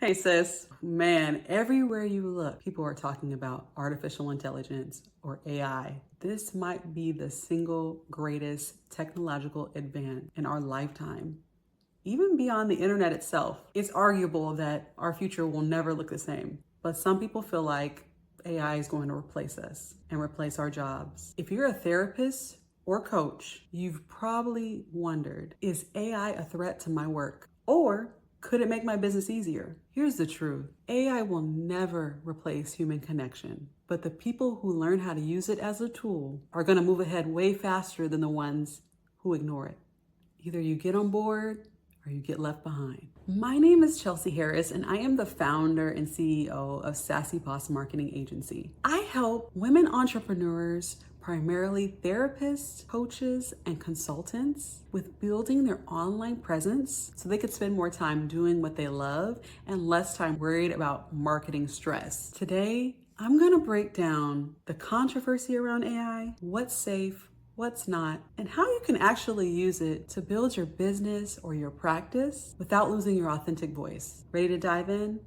Hey sis, man, everywhere you look, people are talking about artificial intelligence or AI. This might be the single greatest technological advance in our lifetime. Even beyond the internet itself, it's arguable that our future will never look the same. But some people feel like AI is going to replace us and replace our jobs. If you're a therapist or coach, you've probably wondered, is AI a threat to my work? Or could it make my business easier? Here's the truth. AI will never replace human connection, but the people who learn how to use it as a tool are going to move ahead way faster than the ones who ignore it. Either you get on board or you get left behind. My name is Chelsea Harris, and I am the founder and CEO of Sassy Boss Marketing Agency. I help women entrepreneurs, primarily therapists, coaches, and consultants, with building their online presence so they could spend more time doing what they love and less time worried about marketing stress. Today, I'm going to break down the controversy around AI, what's safe, what's not, and how you can actually use it to build your business or your practice without losing your authentic voice. Ready to dive in?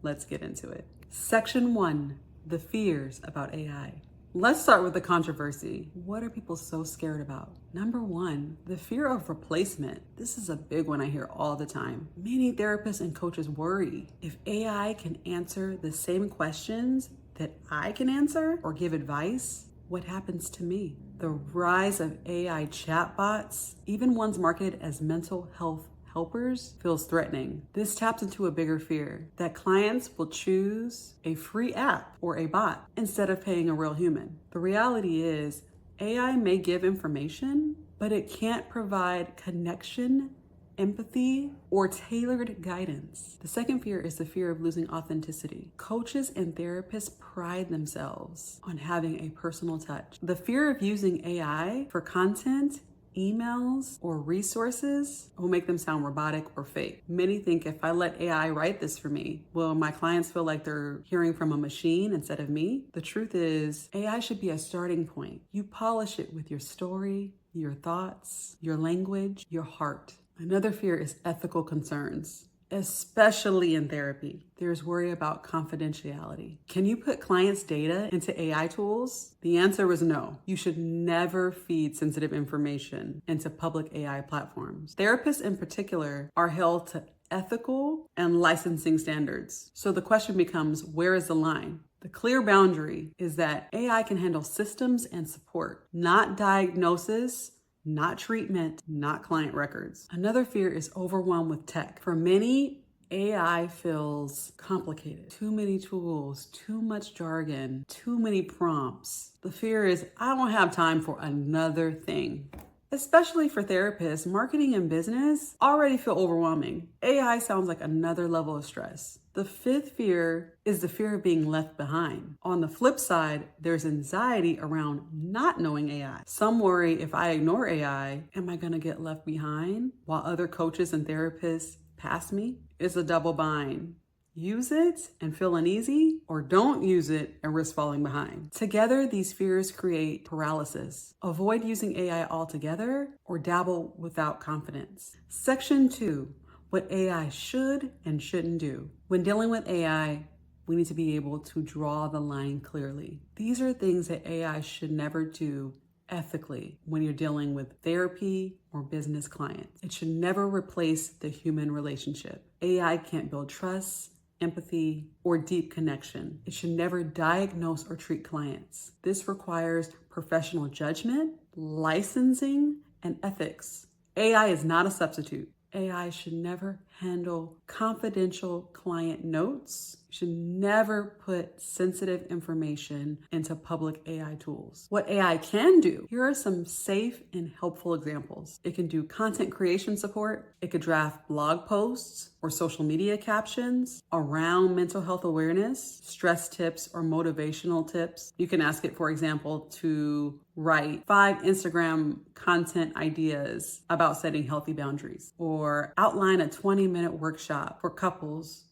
Let's get into it. Section 1, the fears about AI. Let's start with the controversy. What are people so scared about? Number 1, the fear of replacement. This is a big one I hear all the time. Many therapists and coaches worry if AI can answer the same questions that I can answer or give advice, what happens to me? The rise of AI chatbots, even ones marketed as mental health helpers, feels threatening. This taps into a bigger fear that clients will choose a free app or a bot instead of paying a real human. The reality is, AI may give information, but it can't provide connection, empathy, or tailored guidance. The second fear is the fear of losing authenticity. Coaches and therapists pride themselves on having a personal touch. The fear of using AI for content, emails, or resources will make them sound robotic or fake. Many think if I let AI write this for me, will my clients feel like they're hearing from a machine instead of me? The truth is, AI should be a starting point. You polish it with your story, your thoughts, your language, your heart. Another fear is ethical concerns, especially in therapy. There's worry about confidentiality. Can you put clients' data into AI tools? The answer was no. You should never feed sensitive information into public AI platforms. Therapists in particular are held to ethical and licensing standards. So the question becomes, where is the line? The clear boundary is that AI can handle systems and support, not diagnosis, not treatment, not client records. Another fear is overwhelmed with tech. For many, AI feels complicated. Too many tools, too much jargon, too many prompts. The fear is, I don't have time for another thing. Especially for therapists, marketing and business already feel overwhelming. AI sounds like another level of stress. The fifth fear is the fear of being left behind. On the flip side, there's anxiety around not knowing AI. Some worry, if I ignore AI, am I gonna get left behind while other coaches and therapists pass me? It's a double bind. Use it and feel uneasy, or don't use it and risk falling behind. Together, these fears create paralysis. Avoid using AI altogether or dabble without confidence. Section 2, what AI should and shouldn't do. When dealing with AI, we need to be able to draw the line clearly. These are things that AI should never do ethically when you're dealing with therapy or business clients. It should never replace the human relationship. AI can't build trust, empathy, or deep connection. It should never diagnose or treat clients. This requires professional judgment, licensing, and ethics. AI is not a substitute. AI should never handle confidential client notes. You should never put sensitive information into public AI tools. What AI can do, here are some safe and helpful examples. It can do content creation support. It could draft blog posts or social media captions around mental health awareness, stress tips, or motivational tips. You can ask it, for example, to write 5 Instagram content ideas about setting healthy boundaries, or outline a 20-minute workshop for couples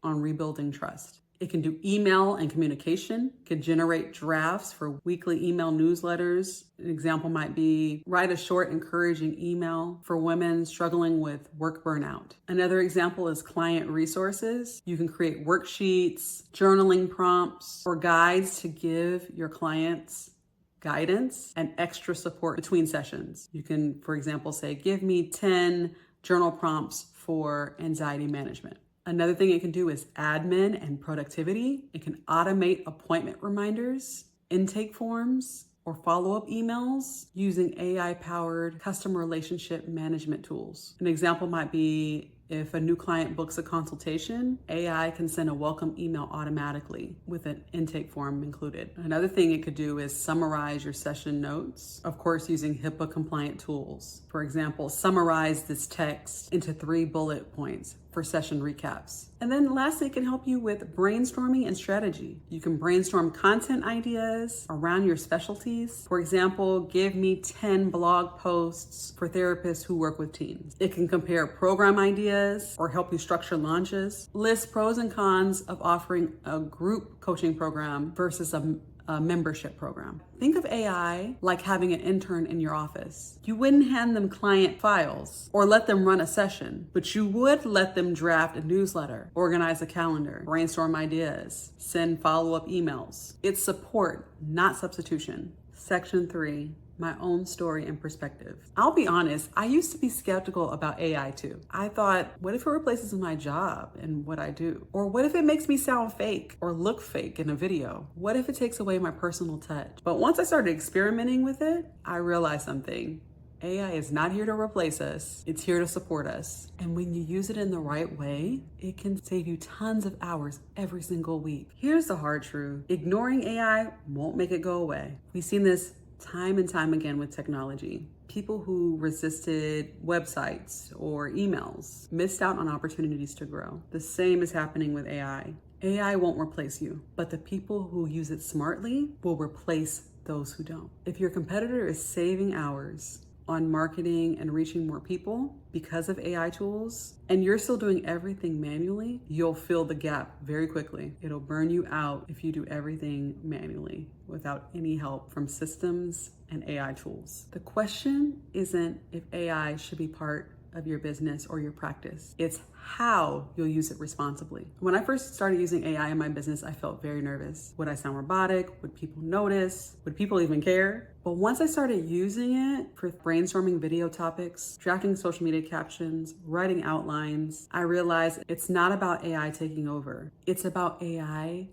on rebuilding trust. It can do email and communication, can generate drafts for weekly email newsletters. An example might be write a short, encouraging email for women struggling with work burnout. Another example is client resources. You can create worksheets, journaling prompts, or guides to give your clients guidance and extra support between sessions. You can, for example, say, give me 10 journal prompts for anxiety management. Another thing it can do is admin and productivity. It can automate appointment reminders, intake forms, or follow-up emails using AI-powered customer relationship management tools. An example might be if a new client books a consultation, AI can send a welcome email automatically with an intake form included. Another thing it could do is summarize your session notes, of course, using HIPAA compliant tools. For example, summarize this text into 3 bullet points for session recaps. And then lastly, it can help you with brainstorming and strategy. You can brainstorm content ideas around your specialties. For example, give me 10 blog posts for therapists who work with teens. It can compare program ideas or help you structure launches. List pros and cons of offering a group coaching program versus a membership program. Think of AI like having an intern in your office. You wouldn't hand them client files or let them run a session, but you would let them draft a newsletter, organize a calendar, brainstorm ideas, send follow-up emails. It's support, not substitution. Section 3. My own story and perspective. I'll be honest, I used to be skeptical about AI too. I thought, what if it replaces my job and what I do? Or what if it makes me sound fake or look fake in a video? What if it takes away my personal touch? But once I started experimenting with it, I realized something. AI is not here to replace us, it's here to support us. And when you use it in the right way, it can save you tons of hours every single week. Here's the hard truth. Ignoring AI won't make it go away. We've seen this time and time again with technology. People who resisted websites or emails missed out on opportunities to grow. The same is happening with AI. AI won't replace you, but the people who use it smartly will replace those who don't. If your competitor is saving hours on marketing and reaching more people because of AI tools, and you're still doing everything manually, you'll fill the gap very quickly. It'll burn you out if you do everything manually without any help from systems and AI tools. The question isn't if AI should be part of your business or your practice. It's how you'll use it responsibly. When I first started using AI in my business, I felt very nervous. Would I sound robotic? Would people notice? Would people even care? But once I started using it for brainstorming video topics, drafting social media captions, writing outlines, I realized it's not about AI taking over. It's about AI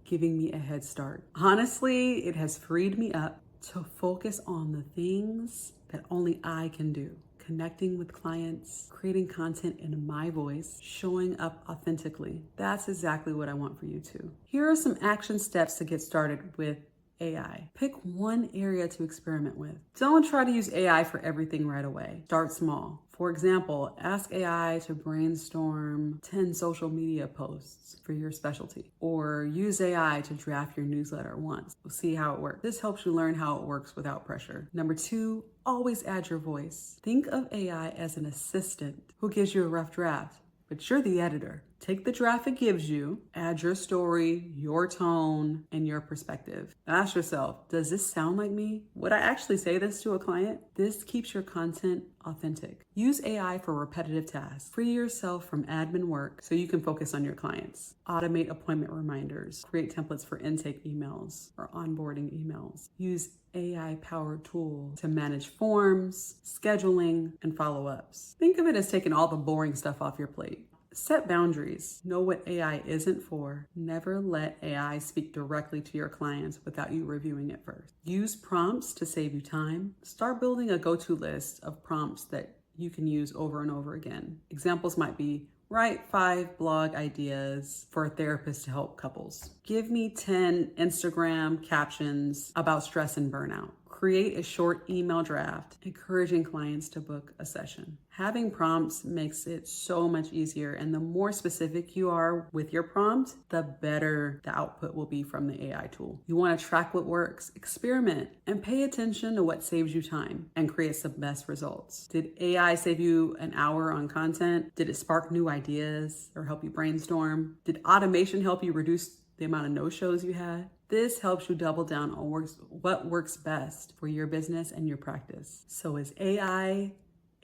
giving me a head start. Honestly, it has freed me up to focus on the things that only I can do. Connecting with clients, creating content in my voice, showing up authentically. That's exactly what I want for you too. Here are some action steps to get started with AI. Pick one area to experiment with. Don't try to use AI for everything right away. Start small. For example, ask AI to brainstorm 10 social media posts for your specialty, or use AI to draft your newsletter once. We'll see how it works. This helps you learn how it works without pressure. Number 2, always add your voice. Think of AI as an assistant who gives you a rough draft, but you're the editor. Take the draft it gives you, add your story, your tone, and your perspective. Ask yourself, does this sound like me? Would I actually say this to a client? This keeps your content authentic. Use AI for repetitive tasks. Free yourself from admin work so you can focus on your clients. Automate appointment reminders. Create templates for intake emails or onboarding emails. Use AI-powered tools to manage forms, scheduling, and follow-ups. Think of it as taking all the boring stuff off your plate. Set boundaries. Know what AI isn't for. Never let AI speak directly to your clients without you reviewing it first. Use prompts to save you time. Start building a go-to list of prompts that you can use over and over again. Examples might be, write 5 blog ideas for a therapist to help couples. Give me 10 Instagram captions about stress and burnout. Create a short email draft, encouraging clients to book a session. Having prompts makes it so much easier, and the more specific you are with your prompt, the better the output will be from the AI tool. You want to track what works, experiment, and pay attention to what saves you time and creates the best results. Did AI save you an hour on content? Did it spark new ideas or help you brainstorm? Did automation help you reduce the amount of no-shows you had? This helps you double down on what works best for your business and your practice. So is AI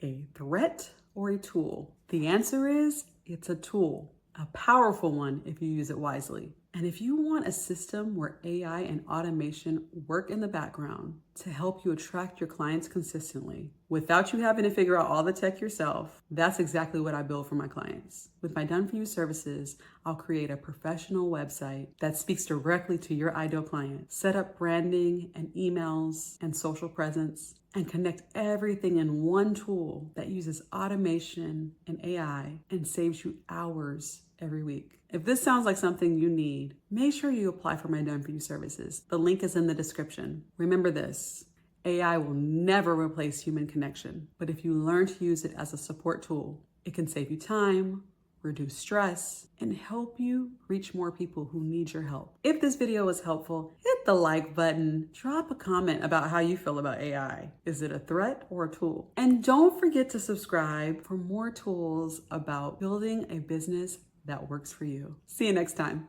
a threat or a tool? The answer is it's a tool, a powerful one if you use it wisely. And if you want a system where AI and automation work in the background to help you attract your clients consistently without you having to figure out all the tech yourself, that's exactly what I build for my clients. With my Done For You services, I'll create a professional website that speaks directly to your ideal client, set up branding and emails and social presence, and connect everything in one tool that uses automation and AI and saves you hours every week. If this sounds like something you need, make sure you apply for my Done For You services. The link is in the description. Remember this, AI will never replace human connection, but if you learn to use it as a support tool, it can save you time, reduce stress, and help you reach more people who need your help. If this video was helpful, hit the like button, drop a comment about how you feel about AI. Is it a threat or a tool? And don't forget to subscribe for more tools about building a business that works for you. See you next time.